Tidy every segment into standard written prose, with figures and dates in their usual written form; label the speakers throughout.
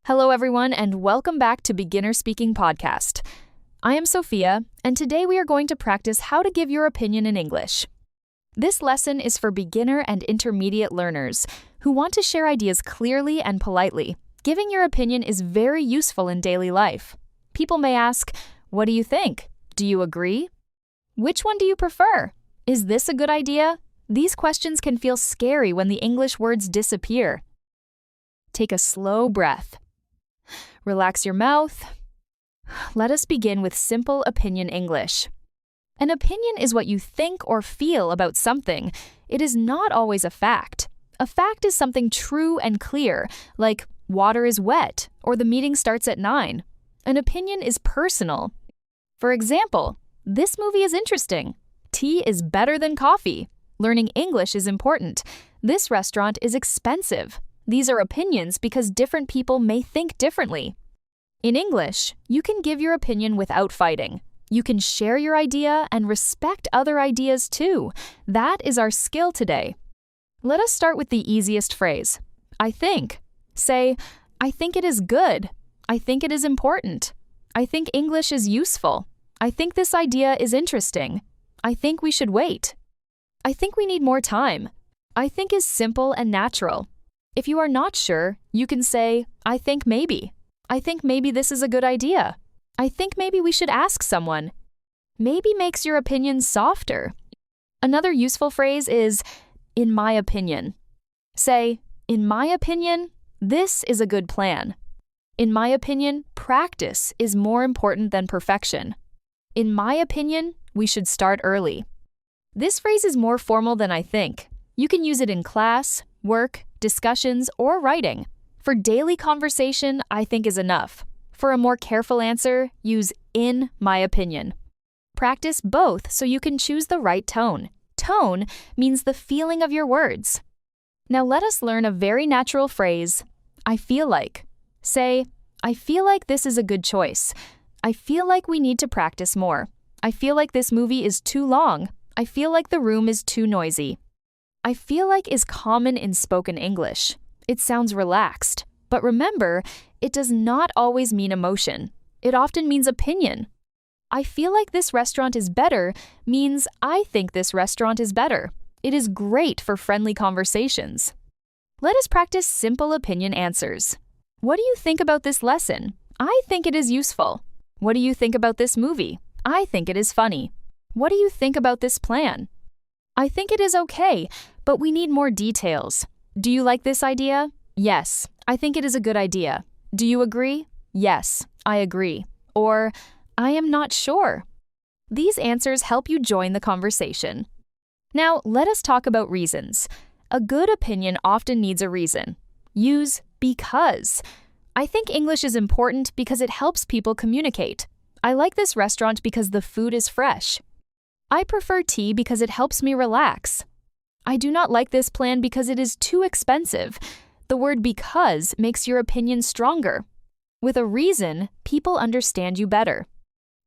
Speaker 1: Hello, everyone, and welcome back to Beginner Speaking Podcast. I am Sophia, and today we are going to practice how to give your opinion in English. This lesson is for beginner and intermediate learners who want to share ideas clearly and politely. Giving your opinion is very useful in daily life. People may ask, "What do you think? Do you agree? Which one do you prefer? Is this a good idea?" These questions can feel scary when the English words disappear. Take a slow breath. Relax your mouth. Let us begin with simple opinion English. An opinion is what you think or feel about something. It is not always a fact. A fact is something true and clear, like water is wet or the meeting starts at 9. An opinion is personal. For example, this movie is interesting. Tea is better than coffee. Learning English is important. This restaurant is expensive. These are opinions because different people may think differently. In English, you can give your opinion without fighting. You can share your idea and respect other ideas too. That is our skill today. Let us start with the easiest phrase. I think. Say, I think it is good. I think it is important. I think English is useful. I think this idea is interesting. I think we should wait. I think we need more time. I think is simple and natural. If you are not sure, you can say, I think maybe. I think maybe this is a good idea. I think maybe we should ask someone. Maybe makes your opinion softer. Another useful phrase is, in my opinion. Say, in my opinion, this is a good plan. In my opinion, practice is more important than perfection. In my opinion, we should start early. This phrase is more formal than I think. You can use it in class, work, discussions, or writing. For daily conversation, I think is enough. For a more careful answer, use in my opinion. Practice both so you can choose the right tone. Tone means the feeling of your words. Now let us learn a very natural phrase, I feel like. Say, I feel like this is a good choice. I feel like we need to practice more. I feel like this movie is too long. I feel like the room is too noisy. I feel like is common in spoken English. It sounds relaxed. But remember, it does not always mean emotion. It often means opinion. I feel like this restaurant is better means I think this restaurant is better. It is great for friendly conversations. Let us practice simple opinion answers. What do you think about this lesson? I think it is useful. What do you think about this movie? I think it is funny. What do you think about this plan? I think it is okay, but we need more details. Do you like this idea? Yes, I think it is a good idea. Do you agree? Yes, I agree. Or, I am not sure. These answers help you join the conversation. Now, let us talk about reasons. A good opinion often needs a reason. Use because. I think English is important because it helps people communicate. I like this restaurant because the food is fresh. I prefer tea because it helps me relax. I do not like this plan because it is too expensive. The word because makes your opinion stronger. With a reason, people understand you better.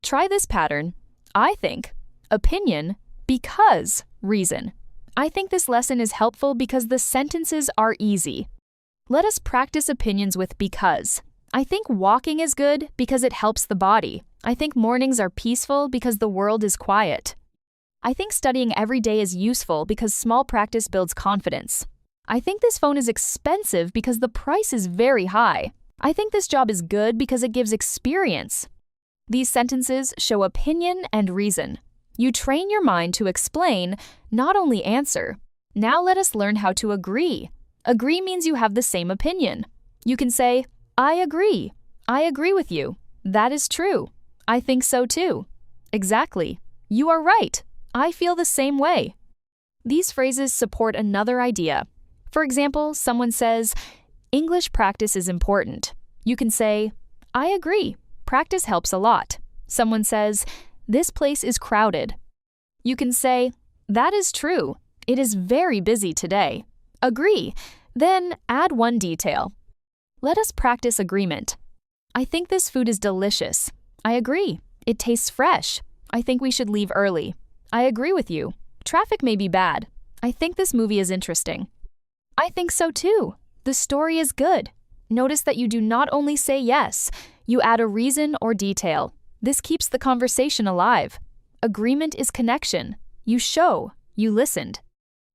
Speaker 1: Try this pattern. I think, opinion, because, reason. I think this lesson is helpful because the sentences are easy. Let us practice opinions with because. I think walking is good because it helps the body. I think mornings are peaceful because the world is quiet. I think studying every day is useful because small practice builds confidence. I think this phone is expensive because the price is very high. I think this job is good because it gives experience. These sentences show opinion and reason. You train your mind to explain, not only answer. Now let us learn how to agree. Agree means you have the same opinion. You can say, I agree. I agree with you. That is true. I think so too. Exactly. You are right. I feel the same way. These phrases support another idea. For example, someone says, English practice is important. You can say, I agree. Practice helps a lot. Someone says, this place is crowded. You can say, that is true. It is very busy today. Agree. Then add one detail. Let us practice agreement. I think this food is delicious. I agree. It tastes fresh. I think we should leave early. I agree with you. Traffic may be bad. I think this movie is interesting. I think so too. The story is good. Notice that you do not only say yes, you add a reason or detail. This keeps the conversation alive. Agreement is connection. You show, you listened.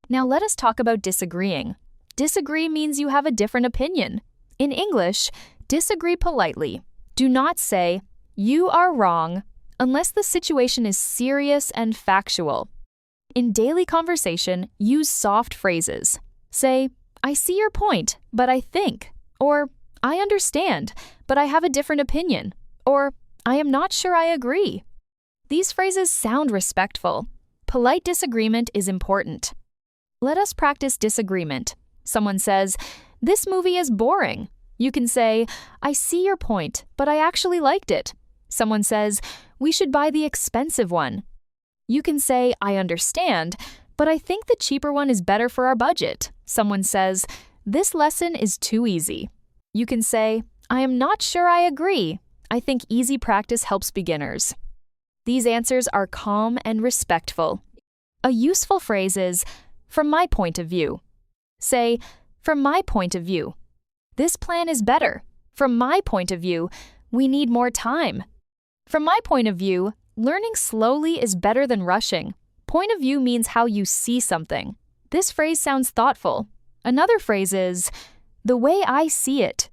Speaker 1: Now let us talk about disagreeing. Disagree means you have a different opinion. In English, disagree politely. Do not say, "You are wrong," unless the situation is serious and factual. In daily conversation, use soft phrases. Say, "I see your point, but I think," or "I understand, but I have a different opinion," or "I am not sure I agree." These phrases sound respectful. Polite disagreement is important. Let us practice disagreement. Someone says, "This movie is boring." You can say, "I see your point, but I actually liked it." Someone says, "We should buy the expensive one." You can say, "I understand, but I think the cheaper one is better for our budget." Someone says, "This lesson is too easy." You can say, "I am not sure I agree. I think easy practice helps beginners." These answers are calm and respectful. A useful phrase is, "From my point of view." Say, "From my point of view. This plan is better. From my point of view, we need more time. From my point of view, learning slowly is better than rushing." Point of view means how you see something. This phrase sounds thoughtful. Another phrase is, "The way I see it."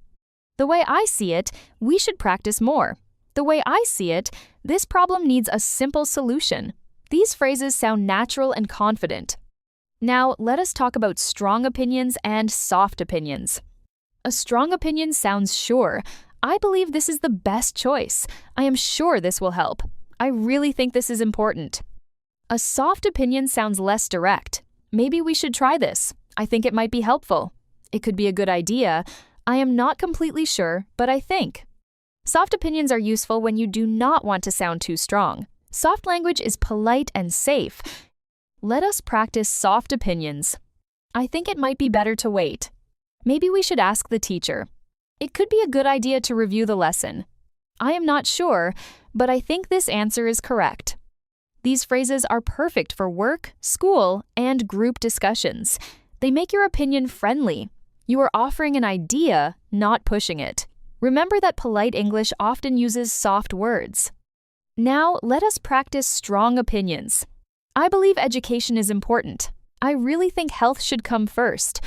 Speaker 1: The way I see it, we should practice more. The way I see it, this problem needs a simple solution. These phrases sound natural and confident. Now, let us talk about strong opinions and soft opinions. A strong opinion sounds sure. "I believe this is the best choice. I am sure this will help. I really think this is important." A soft opinion sounds less direct. "Maybe we should try this. I think it might be helpful." It could be a good idea. "I am not completely sure, but I think." Soft opinions are useful when you do not want to sound too strong. Soft language is polite and safe. Let us practice soft opinions. "I think it might be better to wait." Maybe we should ask the teacher. It could be a good idea to review the lesson. "I am not sure, but I think this answer is correct." These phrases are perfect for work, school, and group discussions. They make your opinion friendly. You are offering an idea, not pushing it. Remember that polite English often uses soft words. Now, let us practice strong opinions. "I believe education is important. I really think health should come first.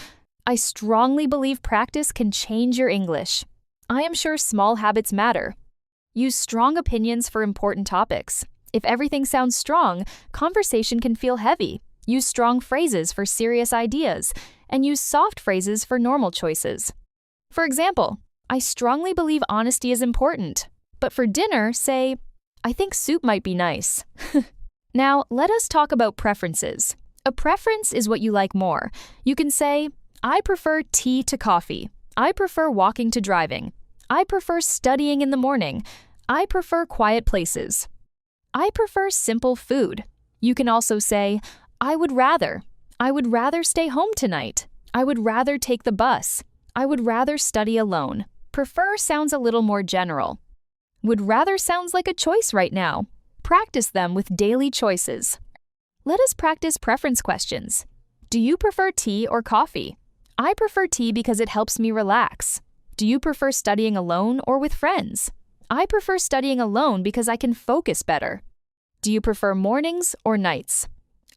Speaker 1: I strongly believe practice can change your English. I am sure small habits matter." Use strong opinions for important topics. If everything sounds strong, conversation can feel heavy. Use strong phrases for serious ideas, and use soft phrases for normal choices. For example, "I strongly believe honesty is important." But for dinner, say, "I think soup might be nice." Now, let us talk about preferences. A preference is what you like more. You can say, "I prefer tea to coffee." "I prefer walking to driving." "I prefer studying in the morning." "I prefer quiet places." "I prefer simple food." You can also say, "I would rather." "I would rather stay home tonight." "I would rather take the bus." "I would rather study alone." Prefer sounds a little more general. Would rather sounds like a choice right now. Practice them with daily choices. Let us practice preference questions. Do you prefer tea or coffee? I prefer tea because it helps me relax. Do you prefer studying alone or with friends? I prefer studying alone because I can focus better. Do you prefer mornings or nights?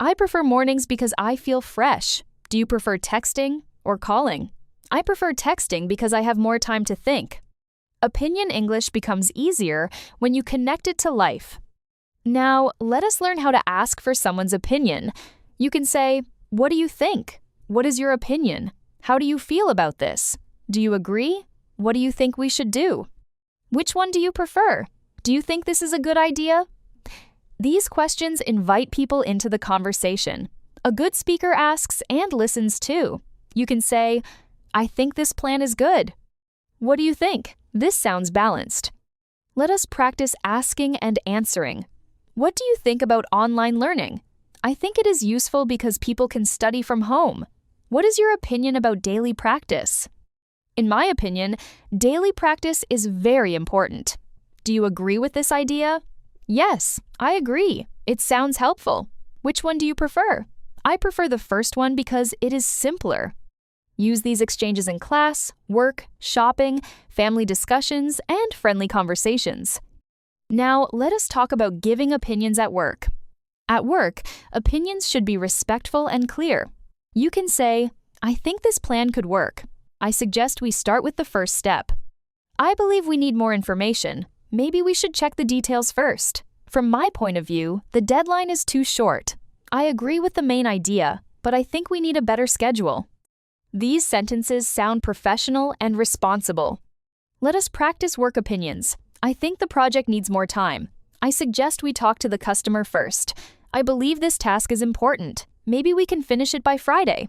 Speaker 1: I prefer mornings because I feel fresh. Do you prefer texting or calling? I prefer texting because I have more time to think. Opinion English becomes easier when you connect it to life. Now, let us learn how to ask for someone's opinion. You can say, "What do you think? What is your opinion? How do you feel about this? Do you agree? What do you think we should do? Which one do you prefer? Do you think this is a good idea?" These questions invite people into the conversation. A good speaker asks and listens too. You can say, "I think this plan is good." "What do you think? This sounds balanced." Let us practice asking and answering. "What do you think about online learning?" "I think it is useful because people can study from home." "What is your opinion about daily practice?" In my opinion, daily practice is very important. "Do you agree with this idea?" "Yes, I agree. It sounds helpful." "Which one do you prefer?" "I prefer the first one because it is simpler." Use these exchanges in class, work, shopping, family discussions, and friendly conversations. Now, let us talk about giving opinions at work. At work, opinions should be respectful and clear. You can say, "I think this plan could work. I suggest we start with the first step. I believe we need more information. Maybe we should check the details first. From my point of view, the deadline is too short. I agree with the main idea, but I think we need a better schedule." These sentences sound professional and responsible. Let us practice work opinions. I think the project needs more time. I suggest we talk to the customer first. I believe this task is important. Maybe we can finish it by Friday.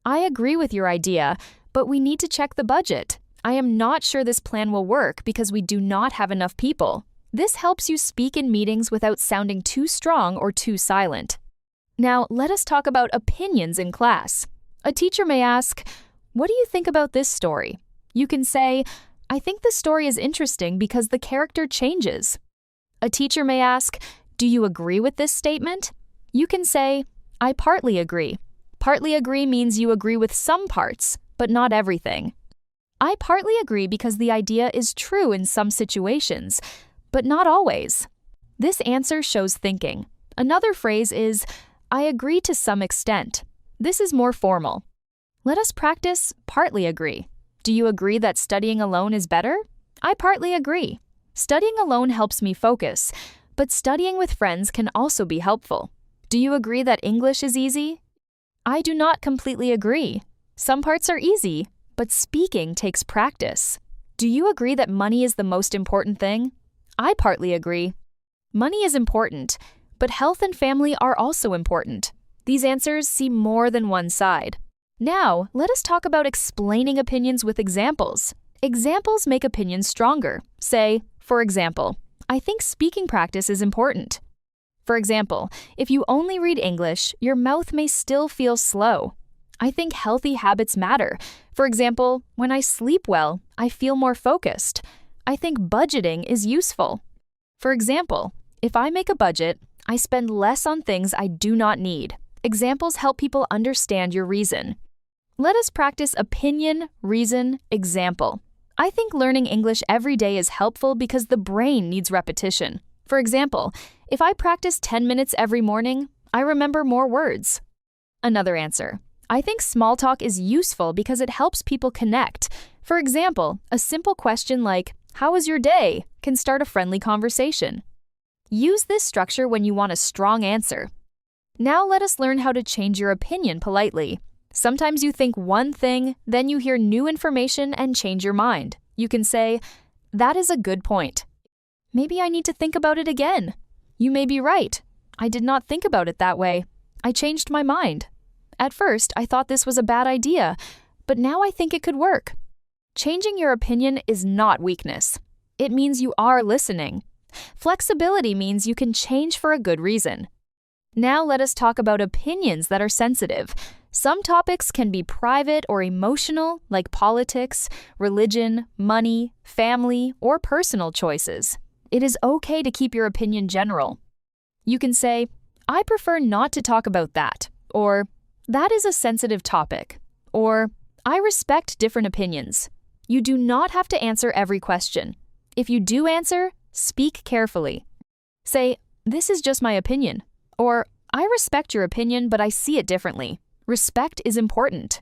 Speaker 1: I agree with your idea, but we need to check the budget. I am not sure this plan will work because we do not have enough people. This helps you speak in meetings without sounding too strong or too silent. Now, let us talk about opinions in class. A teacher may ask, "What do you think about this story?" You can say, "I think the story is interesting because the character changes." A teacher may ask, "Do you agree with this statement?" You can say, "I partly agree." Partly agree means you agree with some parts, but not everything. I partly agree because the idea is true in some situations, but not always. This answer shows thinking. Another phrase is, "I agree to some extent." This is more formal. Let us practice partly agree. Do you agree that studying alone is better? I partly agree. Studying alone helps me focus, but studying with friends can also be helpful. Do you agree that English is easy? I do not completely agree. Some parts are easy, but speaking takes practice. Do you agree that money is the most important thing? I partly agree. Money is important, but health and family are also important. These answers see more than one side. Now, let us talk about explaining opinions with examples. Examples make opinions stronger. Say, for example, "I think speaking practice is important." For example, if you only read English, your mouth may still feel slow. I think healthy habits matter. For example, when I sleep well, I feel more focused. I think budgeting is useful. For example, if I make a budget, I spend less on things I do not need. Examples help people understand your reason. Let us practice opinion, reason, example. I think learning English every day is helpful because the brain needs repetition. For example, if I practice 10 minutes every morning, I remember more words. Another answer. I think small talk is useful because it helps people connect. For example, a simple question like, "How was your day?" can start a friendly conversation. Use this structure when you want a strong answer. Now let us learn how to change your opinion politely. Sometimes you think one thing, then you hear new information and change your mind. You can say, "That is a good point. Maybe I need to think about it again." You may be right. "I did not think about it that way. I changed my mind. At first, I thought this was a bad idea, but now I think it could work." Changing your opinion is not weakness. It means you are listening. Flexibility means you can change for a good reason. Now let us talk about opinions that are sensitive. Some topics can be private or emotional, like politics, religion, money, family, or personal choices. It is okay to keep your opinion general. You can say, "I prefer not to talk about that," or "That is a sensitive topic," or "I respect different opinions." You do not have to answer every question. If you do answer, speak carefully. Say, "This is just my opinion," or "I respect your opinion, but I see it differently." Respect is important.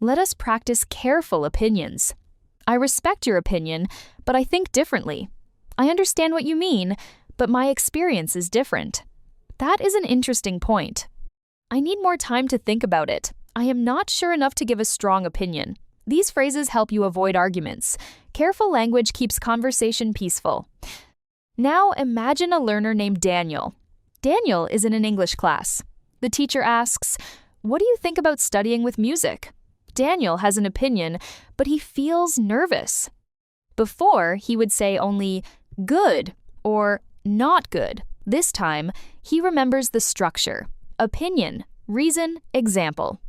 Speaker 1: Let us practice careful opinions. I respect your opinion, but I think differently. I understand what you mean, but my experience is different. That is an interesting point. I need more time to think about it. I am not sure enough to give a strong opinion. These phrases help you avoid arguments. Careful language keeps conversation peaceful. Now imagine a learner named Daniel. Daniel is in an English class. The teacher asks, "What do you think about studying with music?" Daniel has an opinion, but he feels nervous. Before, he would say only "good" or "not good." This time, he remembers the structure: opinion, reason, example.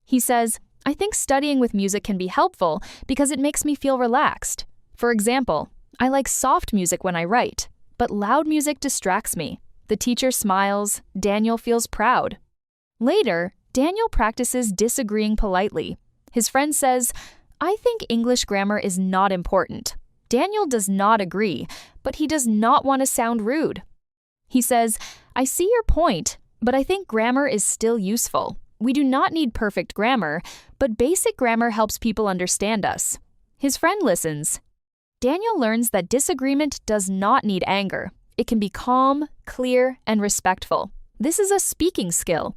Speaker 1: He says, "I think studying with music can be helpful because it makes me feel relaxed. For example, I like soft music when I write, but loud music distracts me." The teacher smiles. Daniel feels proud. Later, Daniel practices disagreeing politely. His friend says, "I think English grammar is not important." Daniel does not agree, but he does not want to sound rude. He says, "I see your point, but I think grammar is still useful. We do not need perfect grammar, but basic grammar helps people understand us." His friend listens. Daniel learns that disagreement does not need anger. It can be calm, clear, and respectful. This is a speaking skill.